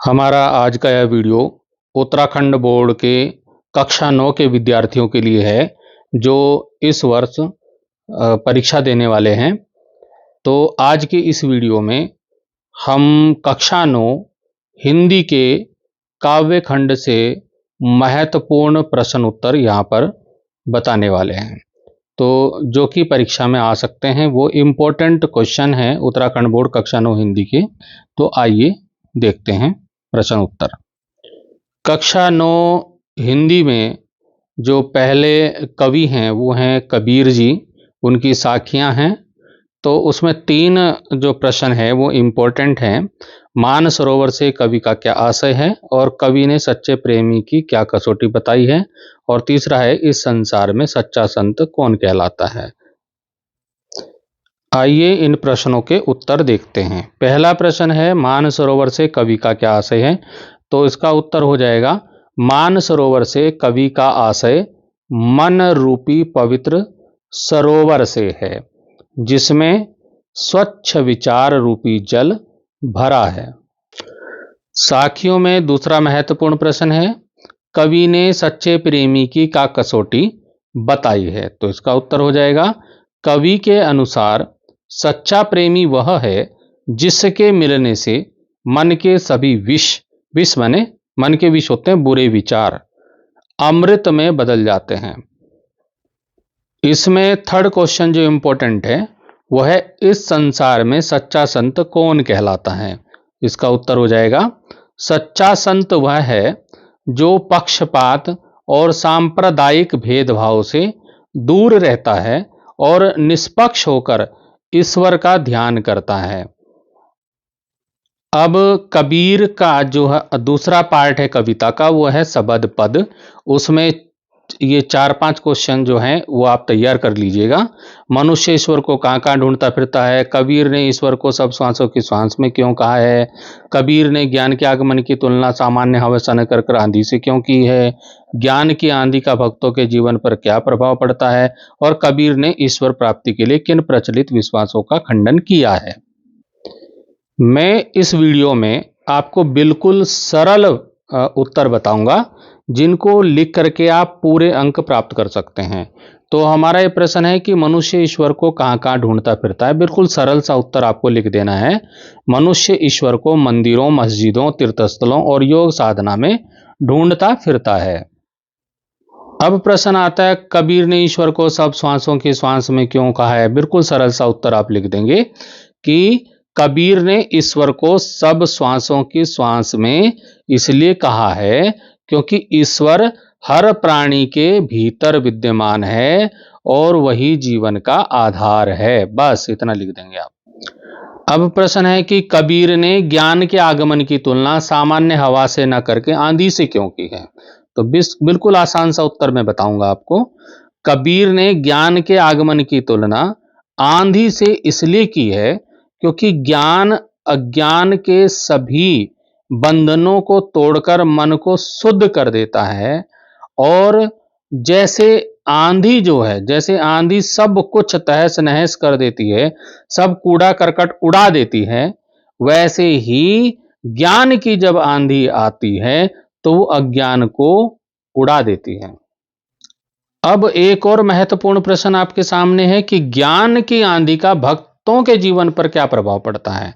हमारा आज का यह वीडियो उत्तराखंड बोर्ड के कक्षा 9 के विद्यार्थियों के लिए है जो इस वर्ष परीक्षा देने वाले हैं। तो आज के इस वीडियो में हम कक्षा 9 हिंदी के काव्य खंड से महत्वपूर्ण प्रश्न उत्तर यहाँ पर बताने वाले हैं, तो जो कि परीक्षा में आ सकते हैं। वो इम्पोर्टेंट क्वेश्चन है उत्तराखंड बोर्ड कक्षा 9 हिंदी के। तो आइए देखते हैं प्रश्न उत्तर। कक्षा 9 हिंदी में जो पहले कवि हैं वो हैं कबीर जी, उनकी साखियां हैं। तो उसमें 3 जो प्रश्न है वो इम्पोर्टेंट हैं। मानसरोवर से कवि का क्या आशय है, और कवि ने सच्चे प्रेमी की क्या कसौटी बताई है, और तीसरा है इस संसार में सच्चा संत कौन कहलाता है। आइए इन प्रश्नों के उत्तर देखते हैं। पहला प्रश्न है मानसरोवर से कवि का क्या आशय है। तो इसका उत्तर हो जाएगा मानसरोवर से कवि का आशय मन रूपी पवित्र सरोवर से है, जिसमें स्वच्छ विचार रूपी जल भरा है। साखियों में दूसरा महत्वपूर्ण प्रश्न है कवि ने सच्चे प्रेमी की क्या कसौटी बताई है। तो इसका उत्तर हो जाएगा कवि के अनुसार सच्चा प्रेमी वह है जिसके मिलने से मन के सभी विष माने मन के विष होते हैं बुरे विचार, अमृत में बदल जाते हैं। इसमें थर्ड क्वेश्चन जो इंपॉर्टेंट है वो है इस संसार में सच्चा संत कौन कहलाता है। इसका उत्तर हो जाएगा सच्चा संत वह है जो पक्षपात और सांप्रदायिक भेदभाव से दूर रहता है और निष्पक्ष होकर ईश्वर का ध्यान करता है। अब कबीर का जो है दूसरा पार्ट है कविता का वो है सबद पद। उसमें ये 4-5 क्वेश्चन जो हैं वो आप तैयार कर लीजिएगा। मनुष्य ईश्वर को कहाँ कहाँ ढूंढता फिरता है, कबीर ने ईश्वर को सब श्वासों की श्वास में क्यों कहा है, कबीर ने ज्ञान के आगमन की तुलना सामान्य हवा सन कर आंधी से क्यों की है, ज्ञान की आंधी का भक्तों के जीवन पर क्या प्रभाव पड़ता है, और कबीर ने ईश्वर प्राप्ति के लिए किन प्रचलित विश्वासों का खंडन किया है। मैं इस वीडियो में आपको बिल्कुल सरल उत्तर बताऊंगा जिनको लिख करके आप पूरे अंक प्राप्त कर सकते हैं। तो हमारा ये प्रश्न है कि मनुष्य ईश्वर को कहाँ कहाँ ढूंढता फिरता है। बिल्कुल सरल सा उत्तर आपको लिख देना है। मनुष्य ईश्वर को मंदिरों, मस्जिदों, तीर्थस्थलों और योग साधना में ढूंढता फिरता है। अब प्रश्न आता है कबीर ने ईश्वर को सब श्वासों की श्वास में क्यों कहा है। बिल्कुल सरल सा उत्तर आप लिख देंगे कि कबीर ने ईश्वर को सब श्वासों की श्वास में इसलिए कहा है क्योंकि ईश्वर हर प्राणी के भीतर विद्यमान है और वही जीवन का आधार है। बस इतना लिख देंगे आप। अब प्रश्न है कि कबीर ने ज्ञान के आगमन की तुलना सामान्य हवा से न करके आंधी से क्यों की है। तो बिल्कुल आसान सा उत्तर मैं बताऊंगा आपको। कबीर ने ज्ञान के आगमन की तुलना आंधी से इसलिए की है क्योंकि ज्ञान अज्ञान के सभी बंधनों को तोड़कर मन को शुद्ध कर देता है, और जैसे आंधी जो है, जैसे आंधी सब कुछ तहस नहस कर देती है, सब कूड़ा करकट उड़ा देती है, वैसे ही ज्ञान की जब आंधी आती है तो वो अज्ञान को उड़ा देती है। अब एक और महत्वपूर्ण प्रश्न आपके सामने है कि ज्ञान की आंधी का भक्तों के जीवन पर क्या प्रभाव पड़ता है।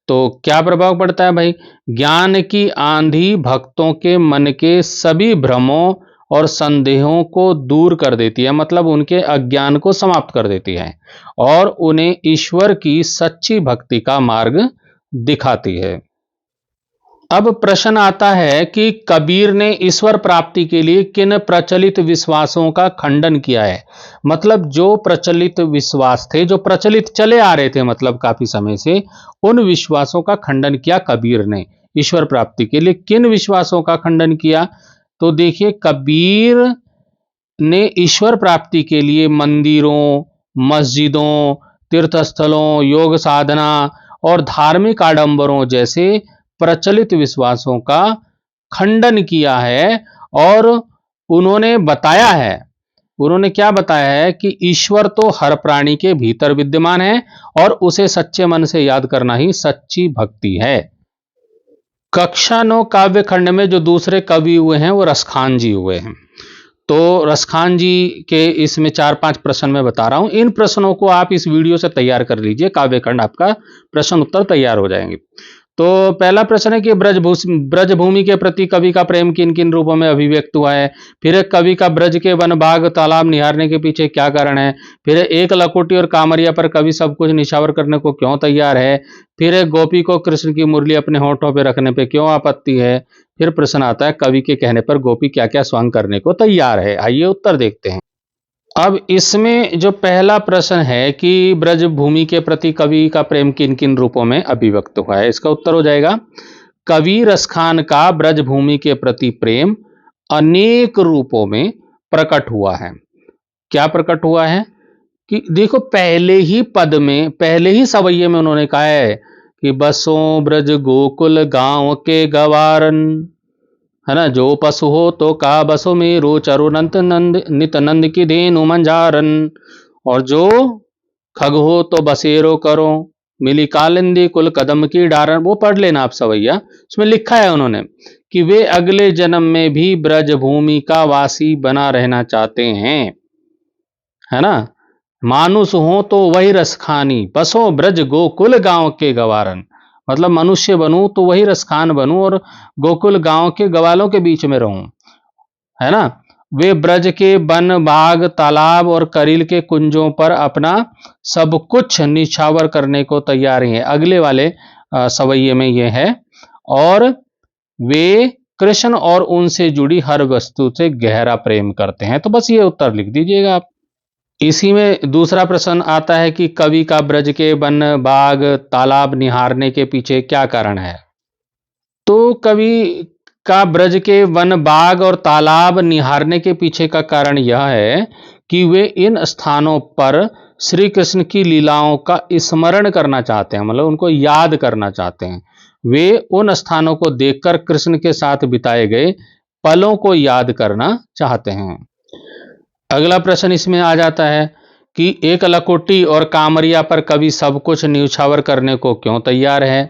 तो क्या प्रभाव पड़ता है भाई। ज्ञान की आंधी भक्तों के मन के सभी भ्रमों और संदेहों को दूर कर देती है, मतलब उनके अज्ञान को समाप्त कर देती है और उन्हें ईश्वर की सच्ची भक्ति का मार्ग दिखाती है। अब प्रश्न आता है कि कबीर ने ईश्वर प्राप्ति के लिए किन प्रचलित विश्वासों का खंडन किया है। मतलब जो प्रचलित विश्वास थे, जो प्रचलित चले आ रहे थे मतलब काफी समय से, उन विश्वासों का खंडन किया कबीर ने। ईश्वर प्राप्ति के लिए किन विश्वासों का खंडन किया। तो देखिए कबीर ने ईश्वर प्राप्ति के लिए मंदिरों, मस्जिदों, तीर्थस्थलों, योग साधना और धार्मिक आडंबरों जैसे प्रचलित विश्वासों का खंडन किया है, और उन्होंने बताया है, उन्होंने क्या बताया है कि ईश्वर तो हर प्राणी के भीतर विद्यमान है और उसे सच्चे मन से याद करना ही सच्ची भक्ति है। कक्षा 9 काव्य खंड में जो दूसरे कवि हुए हैं वो रसखान जी हुए हैं। तो रसखान जी के इसमें 4-5 प्रश्न मैं बता रहा हूं। इन प्रश्नों को आप इस वीडियो से तैयार कर लीजिए, काव्य खंड आपका प्रश्न उत्तर तैयार हो जाएंगे। तो पहला प्रश्न है कि ब्रजभूमि के प्रति कवि का प्रेम किन किन रूपों में अभिव्यक्त हुआ है। फिर एक कवि का ब्रज के वन बाग तालाब निहारने के पीछे क्या कारण है। फिर एक लकोटी और कामरिया पर कवि सब कुछ निछावर करने को क्यों तैयार है। फिर एक गोपी को कृष्ण की मुरली अपने होठों पर रखने पे क्यों आपत्ति है। फिर प्रश्न आता है कवि के कहने पर गोपी क्या क्या स्वांग करने को तैयार है। आइए उत्तर देखते हैं। अब इसमें जो पहला प्रश्न है कि ब्रजभूमि के प्रति कवि का प्रेम किन किन रूपों में अभिव्यक्त हुआ है, इसका उत्तर हो जाएगा कवि रसखान का ब्रजभूमि के प्रति प्रेम अनेक रूपों में प्रकट हुआ है। क्या प्रकट हुआ है कि देखो पहले ही पद में, पहले ही सवैये में उन्होंने कहा है कि बसों ब्रज गोकुल गांव के गवारन, है ना, जो पशु हो तो का बसो मेरो चरु नंत नंद नित नंद की धेनु मंजारन, और जो खग हो तो बसेरो करो मिली कालिंदी कुल कदम की डारन। वो पढ़ लेना आप सवैया, उसमें लिखा है उन्होंने कि वे अगले जन्म में भी ब्रज भूमि का वासी बना रहना चाहते हैं, है ना। मानुष हो तो वही रसखानी, बसो ब्रज गोकुल गांव के गवारन, मतलब मनुष्य बनूं तो वही रसखान बनूं और गोकुल गांव के गवालों के बीच में रहूं, है ना। वे ब्रज के वन बाग तालाब और करील के कुंजों पर अपना सब कुछ निछावर करने को तैयार हैं। अगले वाले सवैये में ये है, और वे कृष्ण और उनसे जुड़ी हर वस्तु से गहरा प्रेम करते हैं। तो बस ये उत्तर लिख दीजिएगा आप। इसी में दूसरा प्रश्न आता है कि कवि का ब्रज के वन बाग तालाब निहारने के पीछे क्या कारण है। तो कवि का ब्रज के वन बाग और तालाब निहारने के पीछे का कारण यह है कि वे इन स्थानों पर श्री कृष्ण की लीलाओं का स्मरण करना चाहते हैं, मतलब उनको याद करना चाहते हैं। वे उन स्थानों को देखकर कृष्ण के साथ बिताए गए पलों को याद करना चाहते हैं। अगला प्रश्न इसमें आ जाता है कि एक लकोटी और कामरिया पर कवि सब कुछ न्यौछावर करने को क्यों तैयार है।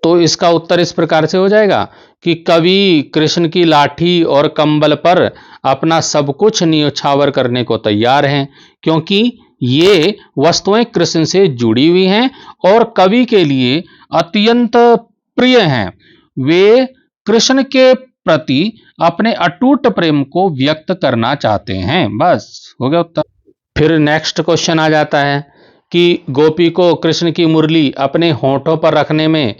तो इसका उत्तर इस प्रकार से हो जाएगा कि कवि कृष्ण की लाठी और कंबल पर अपना सब कुछ न्यौछावर करने को तैयार हैं, क्योंकि ये वस्तुएं कृष्ण से जुड़ी हुई हैं और कवि के लिए अत्यंत प्रिय हैं। वे कृष्ण के प्रति अपने अटूट प्रेम को व्यक्त करना चाहते हैं। बस हो गया उत्तर। फिर नेक्स्ट क्वेश्चन आ जाता है कि गोपी को कृष्ण की मुरली अपने होठों पर रखने में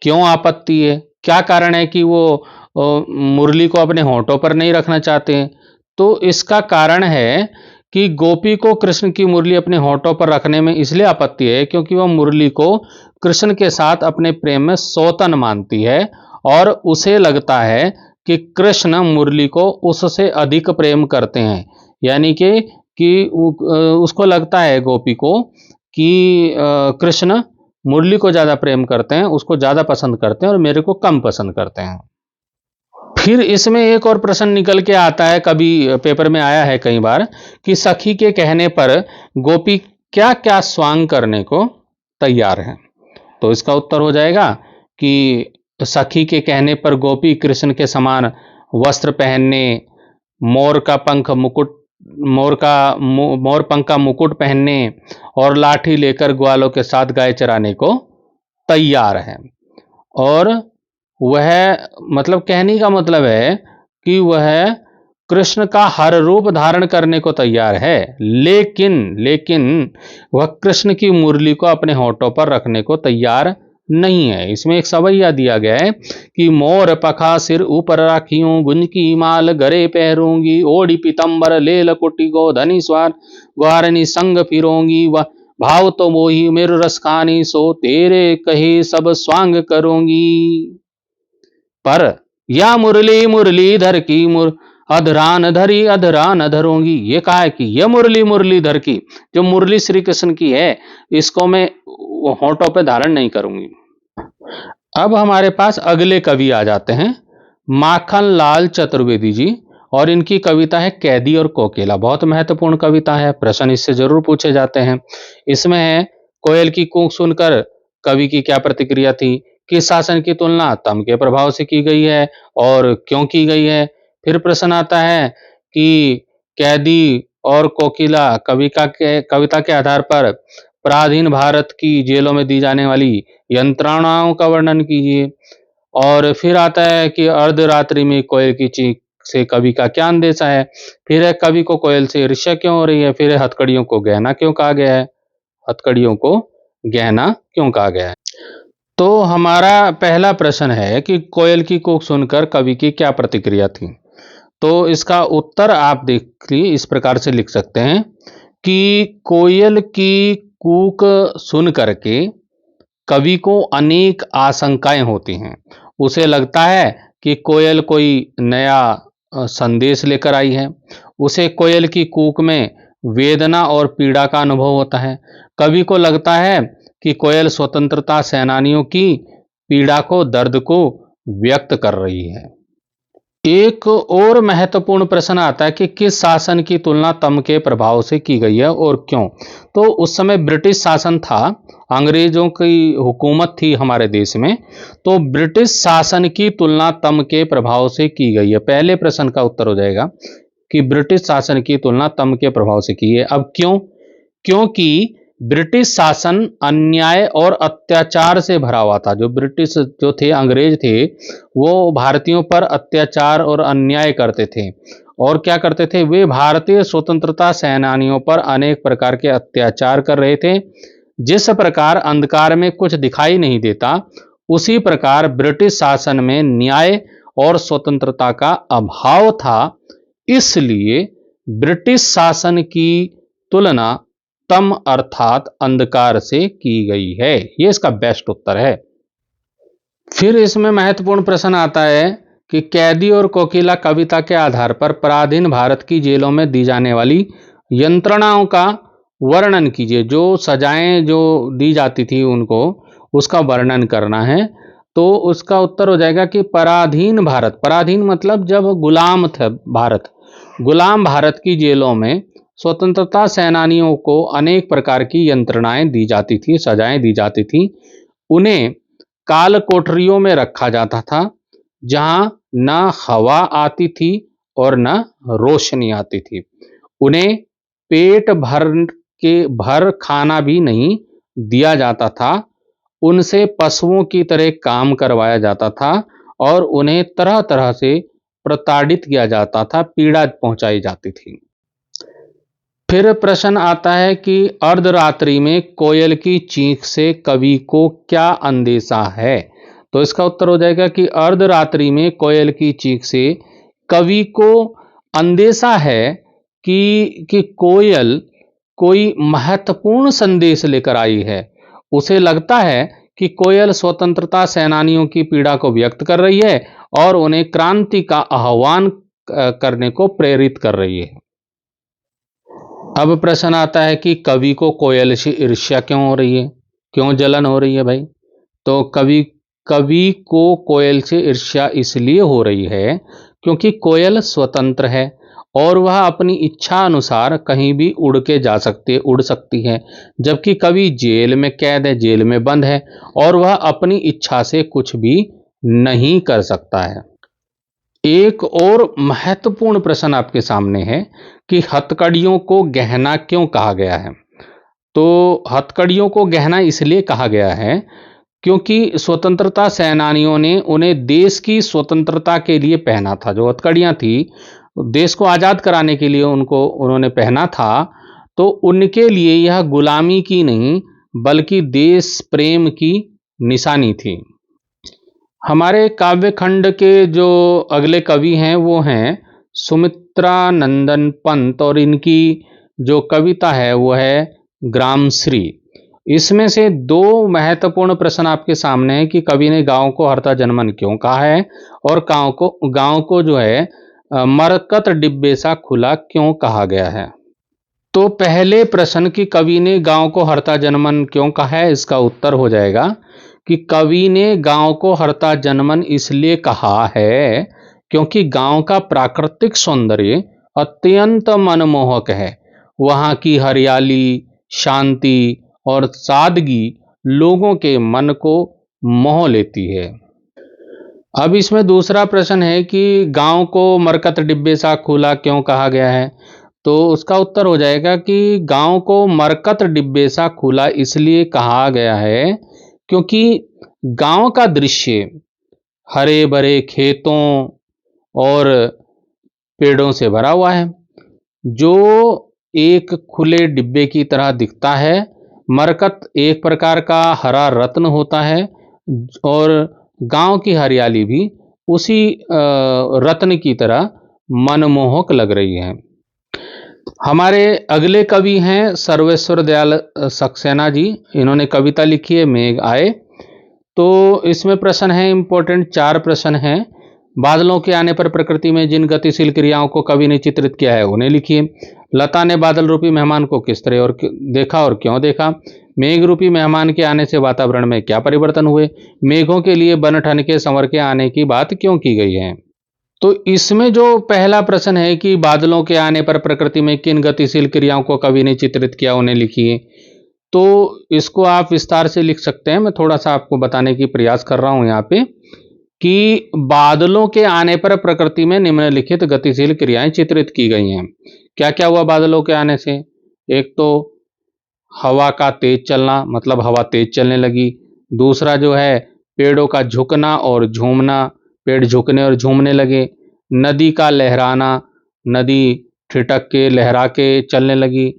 क्यों आपत्ति है। क्या कारण है कि वो मुरली को अपने होठों पर नहीं रखना चाहते हैं। तो इसका कारण है कि गोपी को कृष्ण की मुरली अपने होठों पर रखने में इसलिए आपत्ति है क्योंकि वह मुरली को कृष्ण के साथ अपने प्रेम में सौतन मानती है और उसे लगता है कि कृष्ण मुरली को उससे अधिक प्रेम करते हैं। यानी कि उसको लगता है गोपी को कि कृष्ण मुरली को ज़्यादा प्रेम करते हैं, उसको ज़्यादा पसंद करते हैं और मेरे को कम पसंद करते हैं। फिर इसमें एक और प्रश्न निकल के आता है, कभी पेपर में आया है कई बार, कि सखी के कहने पर गोपी क्या क्या स्वांग करने को तैयार है। तो इसका उत्तर हो जाएगा कि सखी के कहने पर गोपी कृष्ण के समान वस्त्र पहनने, मोर का पंख मुकुट मोर पंख का मुकुट पहनने और लाठी लेकर ग्वालों के साथ गाय चराने को तैयार है। और वह, मतलब कहने का मतलब है कि वह कृष्ण का हर रूप धारण करने को तैयार है, लेकिन वह कृष्ण की मुरली को अपने होठों पर रखने को तैयार नहीं है। इसमें एक सवैया दिया गया है कि मोर पखा सिर ऊपर राखियों, गुंज की माल गरे पहरूंगी, ओढ़ी पीतंबर ले लकुटी गोधनी स्वार ग्वारनी संग फिरोंगी, वह भाव तो मोही मेरे रसखानी, सो तेरे कहे सब स्वांग करूंगी। पर या मुरली मुरलीधर की अधरान धरी अधरान धरूंगी। ये कहा है कि यह मुरली धर की, जो मुरली श्री कृष्ण की है, इसको मैं होठों पे धारण नहीं करूंगी। अब हमारे पास अगले कवि आ जाते हैं, माखन लाल चतुर्वेदी जी, और इनकी कविता है कैदी और कोकिला। बहुत महत्वपूर्ण कविता है, प्रश्न इससे जरूर पूछे जाते हैं। इसमें है कोयल की कूक सुनकर कवि की क्या प्रतिक्रिया थी, किस शासन की तुलना तम के प्रभाव से की गई है और क्यों की गई है। फिर प्रश्न आता है कि कैदी और कोकिला कविता के आधार पर पराधीन भारत की जेलों में दी जाने वाली यंत्रणाओं का वर्णन कीजिए। और फिर आता है कि अर्धरात्रि में कोयल की चीख से कवि का क्या अंदेशा है। फिर है कवि को कोयल से ईर्ष्या क्यों हो रही है। फिर है हथकड़ियों को गहना क्यों कहा गया है। हथकड़ियों को गहना क्यों कहा गया है। तो हमारा पहला प्रश्न है कि कोयल की कूक सुनकर कवि की क्या प्रतिक्रिया थी। तो इसका उत्तर आप देखिए इस प्रकार से लिख सकते हैं कि कोयल की कूक सुन करके कवि को अनेक आशंकाएं होती हैं। उसे लगता है कि कोयल कोई नया संदेश लेकर आई है। उसे कोयल की कूक में वेदना और पीड़ा का अनुभव होता है। कवि को लगता है कि कोयल स्वतंत्रता सेनानियों की पीड़ा को, दर्द को व्यक्त कर रही है। एक और महत्वपूर्ण प्रश्न आता है कि किस शासन की तुलना तम के प्रभाव से की गई है और क्यों। तो उस समय ब्रिटिश शासन था, अंग्रेजों की हुकूमत थी हमारे देश में। तो ब्रिटिश शासन की तुलना तम के प्रभाव से की गई है। पहले प्रश्न का उत्तर हो जाएगा कि ब्रिटिश शासन की तुलना तम के प्रभाव से की है। अब क्यों? क्योंकि ब्रिटिश शासन अन्याय और अत्याचार से भरा हुआ था। जो ब्रिटिश जो थे, अंग्रेज थे, वो भारतीयों पर अत्याचार और अन्याय करते थे। और क्या करते थे? वे भारतीय स्वतंत्रता सेनानियों पर अनेक प्रकार के अत्याचार कर रहे थे। जिस प्रकार अंधकार में कुछ दिखाई नहीं देता, उसी प्रकार ब्रिटिश शासन में न्याय और स्वतंत्रता का अभाव था। इसलिए ब्रिटिश शासन की तुलना तम अर्थात अंधकार से की गई है। यह इसका बेस्ट उत्तर है। फिर इसमें महत्वपूर्ण प्रश्न आता है कि कैदी और कोकिला कविता के आधार पर पराधीन भारत की जेलों में दी जाने वाली यंत्रणाओं का वर्णन कीजिए। जो सजाएं जो दी जाती थी उनको, उसका वर्णन करना है। तो उसका उत्तर हो जाएगा कि पराधीन भारत, पराधीन मतलब जब गुलाम थे भारत, गुलाम भारत की जेलों में स्वतंत्रता सेनानियों को अनेक प्रकार की यंत्रणाएं दी जाती थी, सजाएं दी जाती थी। उन्हें काल कोठरियों में रखा जाता था, जहां न हवा आती थी और न रोशनी आती थी। उन्हें पेट भर खाना भी नहीं दिया जाता था। उनसे पशुओं की तरह काम करवाया जाता था और उन्हें तरह तरह से प्रताड़ित किया जाता था, पीड़ा पहुंचाई जाती थी। फिर प्रश्न आता है कि अर्धरात्रि में कोयल की चीख से कवि को क्या अंदेशा है। तो इसका उत्तर हो जाएगा कि अर्धरात्रि में कोयल की चीख से कवि को अंदेशा है कि कोयल कोई महत्वपूर्ण संदेश लेकर आई है। उसे लगता है कि कोयल स्वतंत्रता सेनानियों की पीड़ा को व्यक्त कर रही है और उन्हें क्रांति का आह्वान करने को प्रेरित कर रही है। अब प्रश्न आता है कि कवि को कोयल से ईर्ष्या क्यों हो रही है, क्यों जलन हो रही है भाई। तो कवि को कोयल से ईर्ष्या इसलिए हो रही है क्योंकि कोयल स्वतंत्र है और वह अपनी इच्छा अनुसार कहीं भी उड़ सकती है। जबकि कवि जेल में कैद है, जेल में बंद है और वह अपनी इच्छा से कुछ भी नहीं कर सकता है। एक और महत्वपूर्ण प्रश्न आपके सामने है कि हथकड़ियों को गहना क्यों कहा गया है। तो हथकड़ियों को गहना इसलिए कहा गया है क्योंकि स्वतंत्रता सेनानियों ने उन्हें देश की स्वतंत्रता के लिए पहना था। जो हथकड़ियां थी, देश को आज़ाद कराने के लिए उन्होंने पहना था। तो उनके लिए यह गुलामी की नहीं बल्कि देश प्रेम की निशानी थी। हमारे काव्य खंड के जो अगले कवि हैं वो हैं सुमित्रा नंदन पंत और इनकी जो कविता है वो है ग्रामश्री। इसमें से दो महत्वपूर्ण प्रश्न आपके सामने हैं कि कवि ने गांव को हरता जनमन क्यों कहा है और गांव को जो है मरकत डिब्बे सा खुला क्यों कहा गया है। तो पहले प्रश्न की कवि ने गांव को हरता जनमन क्यों कहा है, इसका उत्तर हो जाएगा कि कवि ने गांव को हरता जनमन इसलिए कहा है क्योंकि गांव का प्राकृतिक सौंदर्य अत्यंत मनमोहक है। वहां की हरियाली, शांति और सादगी लोगों के मन को मोह लेती है। अब इसमें दूसरा प्रश्न है कि गांव को मरकत डिब्बे सा खुला क्यों कहा गया है? तो उसका उत्तर हो जाएगा कि गांव को मरकत डिब्बे सा खुला इसलिए कहा गया है क्योंकि गांव का दृश्य हरे भरे खेतों और पेड़ों से भरा हुआ है, जो एक खुले डिब्बे की तरह दिखता है। मरकत एक प्रकार का हरा रत्न होता है और गांव की हरियाली भी उसी रत्न की तरह मनमोहक लग रही है। हमारे अगले कवि हैं सर्वेश्वर दयाल सक्सेना जी। इन्होंने कविता लिखी है मेघ आए। तो इसमें प्रश्न है इंपॉर्टेंट, 4 प्रश्न हैं। बादलों के आने पर प्रकृति में जिन गतिशील क्रियाओं को कवि ने चित्रित किया है उन्हें लिखिए। लता ने बादल रूपी मेहमान को किस तरह और देखा और क्यों देखा? मेघ रूपी मेहमान के आने से वातावरण में क्या परिवर्तन हुए? मेघों के लिए बन ठन के संवर के आने की बात क्यों की गई है? तो इसमें जो पहला प्रश्न है कि बादलों के आने पर प्रकृति में किन गतिशील क्रियाओं को कवि ने चित्रित किया उन्हें लिखिए, तो इसको आप विस्तार से लिख सकते हैं। मैं थोड़ा सा आपको बताने की प्रयास कर रहा हूं यहाँ पे कि बादलों के आने पर प्रकृति में निम्नलिखित गतिशील क्रियाएं चित्रित की गई हैं। क्या क्या हुआ बादलों के आने से? एक तो हवा का तेज चलना, मतलब हवा तेज चलने लगी। दूसरा जो है पेड़ों का झुकना और झूमना, पेड़ झुकने और झूमने लगे। नदी का लहराना, नदी ठिठक के लहरा के चलने लगी।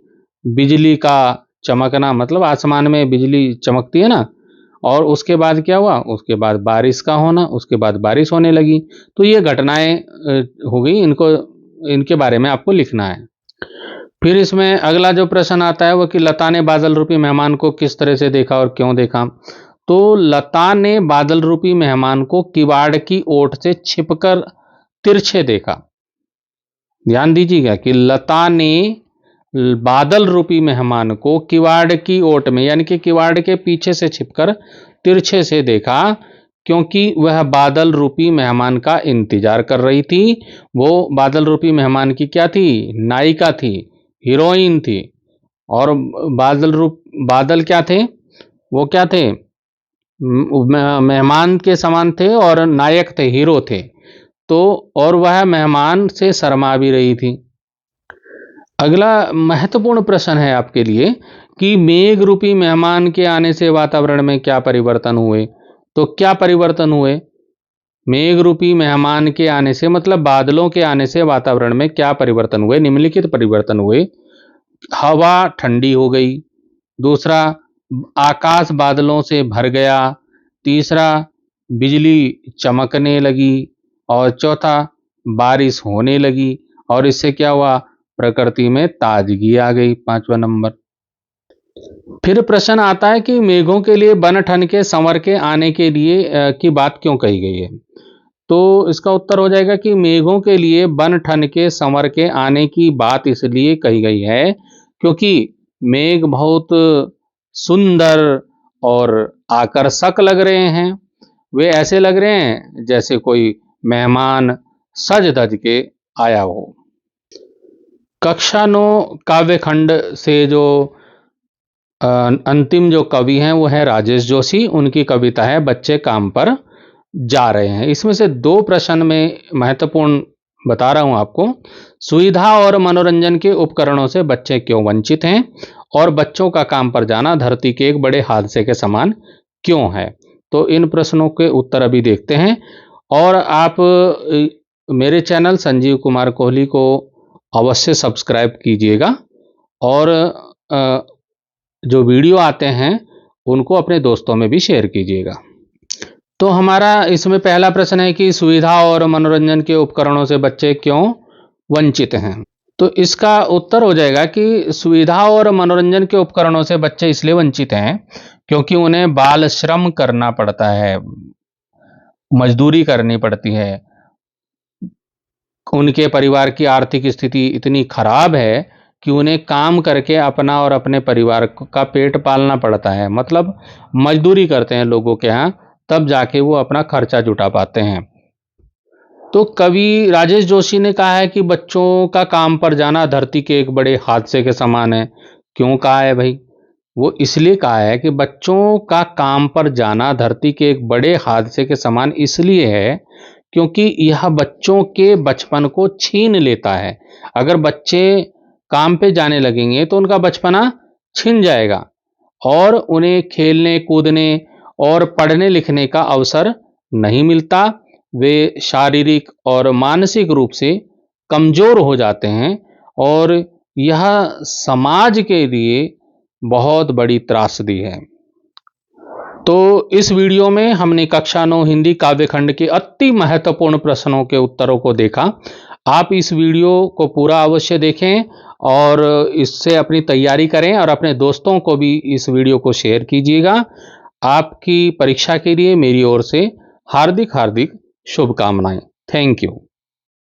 बिजली का चमकना, मतलब आसमान में बिजली चमकती है ना। और उसके बाद क्या हुआ? उसके बाद बारिश का होना, उसके बाद बारिश होने लगी। तो ये घटनाएं हो गई, इनको इनके बारे में आपको लिखना है। फिर इसमें अगला जो प्रश्न आता है वो कि लता ने बादल रूपी मेहमान को किस तरह से देखा और क्यों देखा? तो लता ने बादल रूपी मेहमान को किवाड़ की ओट से छिपकर तिरछे देखा। ध्यान दीजिएगा कि लता ने बादल रूपी मेहमान को किवाड़ की ओट में, यानी कि किवाड़ के पीछे से छिपकर तिरछे से देखा, क्योंकि वह बादल रूपी मेहमान का इंतजार कर रही थी। वो बादल रूपी मेहमान की क्या थी? नायिका थी, हीरोइन थी। और बादल क्या थे? वो क्या थे? मेहमान के समान थे और नायक थे, हीरो थे। तो और वह मेहमान से शर्मा भी रही थी। अगला महत्वपूर्ण प्रश्न है आपके लिए कि मेघ रूपी मेहमान के आने से वातावरण में क्या परिवर्तन हुए? तो क्या परिवर्तन हुए? मेघ रूपी मेहमान के आने से, मतलब बादलों के आने से वातावरण में क्या परिवर्तन हुए? निम्नलिखित परिवर्तन हुए। हवा ठंडी हो गई। दूसरा, आकाश बादलों से भर गया। तीसरा, बिजली चमकने लगी। और चौथा, बारिश होने लगी। और इससे क्या हुआ? प्रकृति में ताजगी आ गई, 5वां नंबर। फिर प्रश्न आता है कि मेघों के लिए बन ठन के संवर के आने के लिए की बात क्यों कही गई है? तो इसका उत्तर हो जाएगा कि मेघों के लिए बन ठन के संवर के आने की बात इसलिए कही गई है क्योंकि मेघ बहुत सुंदर और आकर्षक लग रहे हैं। वे ऐसे लग रहे हैं जैसे कोई मेहमान सज धज के आया हो। कक्षा 9 काव्यखंड से जो अंतिम जो कवि हैं वो है राजेश जोशी। उनकी कविता है बच्चे काम पर जा रहे हैं। इसमें से 2 प्रश्न में महत्वपूर्ण बता रहा हूं आपको। सुविधा और मनोरंजन के उपकरणों से बच्चे क्यों वंचित हैं? और बच्चों का काम पर जाना धरती के एक बड़े हादसे के समान क्यों है? तो इन प्रश्नों के उत्तर अभी देखते हैं। और आप मेरे चैनल संजीव कुमार कोहली को अवश्य सब्सक्राइब कीजिएगा और जो वीडियो आते हैं उनको अपने दोस्तों में भी शेयर कीजिएगा। तो हमारा इसमें पहला प्रश्न है कि सुविधा और मनोरंजन के उपकरणों से बच्चे क्यों वंचित हैं? तो इसका उत्तर हो जाएगा कि सुविधा और मनोरंजन के उपकरणों से बच्चे इसलिए वंचित हैं क्योंकि उन्हें बाल श्रम करना पड़ता है, मजदूरी करनी पड़ती है। उनके परिवार की आर्थिक स्थिति इतनी खराब है कि उन्हें काम करके अपना और अपने परिवार का पेट पालना पड़ता है। मतलब मजदूरी करते हैं लोगों के यहाँ, तब जाके वो अपना खर्चा जुटा पाते हैं। तो कवि राजेश जोशी ने कहा है कि बच्चों का काम पर जाना धरती के एक बड़े हादसे के समान है। क्यों कहा है भाई? वो इसलिए कहा है कि बच्चों का काम पर जाना धरती के एक बड़े हादसे के समान इसलिए है क्योंकि यह बच्चों के बचपन को छीन लेता है। अगर बच्चे काम पे जाने लगेंगे तो उनका बचपना छिन जाएगा और उन्हें खेलने कूदने और पढ़ने लिखने का अवसर नहीं मिलता। वे शारीरिक और मानसिक रूप से कमजोर हो जाते हैं और यह समाज के लिए बहुत बड़ी त्रासदी है। तो इस वीडियो में हमने कक्षा 9 हिंदी काव्यखंड के अति महत्वपूर्ण प्रश्नों के उत्तरों को देखा। आप इस वीडियो को पूरा अवश्य देखें और इससे अपनी तैयारी करें और अपने दोस्तों को भी इस वीडियो को शेयर कीजिएगा। आपकी परीक्षा के लिए मेरी ओर से हार्दिक हार्दिक शुभकामनाएं। Thank you.